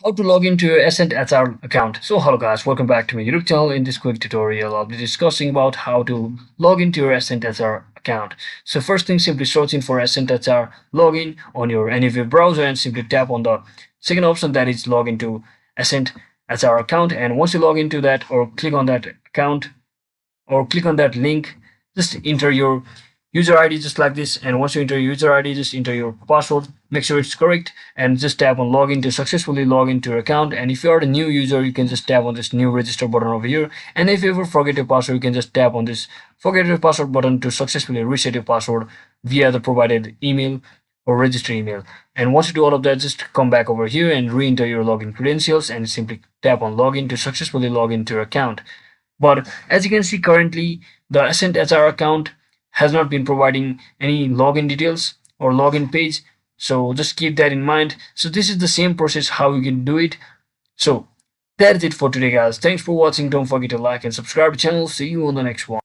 How to log into your AscentHR account. So hello guys, welcome back to my YouTube channel. In this quick tutorial, I'll be discussing about how to log into your AscentHR account. So first thing, simply search in for AscentHR login on your any of your browser and simply tap on the second option, that is log into AscentHR account. And once you log into that or click on that account or click on that link, just enter your user ID just like this. And once you enter your user ID, just enter your password, make sure it's correct, and just tap on login to successfully log into your account. And if you are a new user, you can just tap on this new register button over here. And if you ever forget your password, you can just tap on this forget your password button to successfully reset your password via the provided email or register email. And once you do all of that, just come back over here and re-enter your login credentials and simply tap on login to successfully log into your account. But as you can see, currently the AscentHR account has not been providing any login details or login page. So just keep that in mind. So this is the same process how you can do it. So that is it for today, guys. Thanks for watching. Don't forget to like and subscribe to the channel. See you on the next one.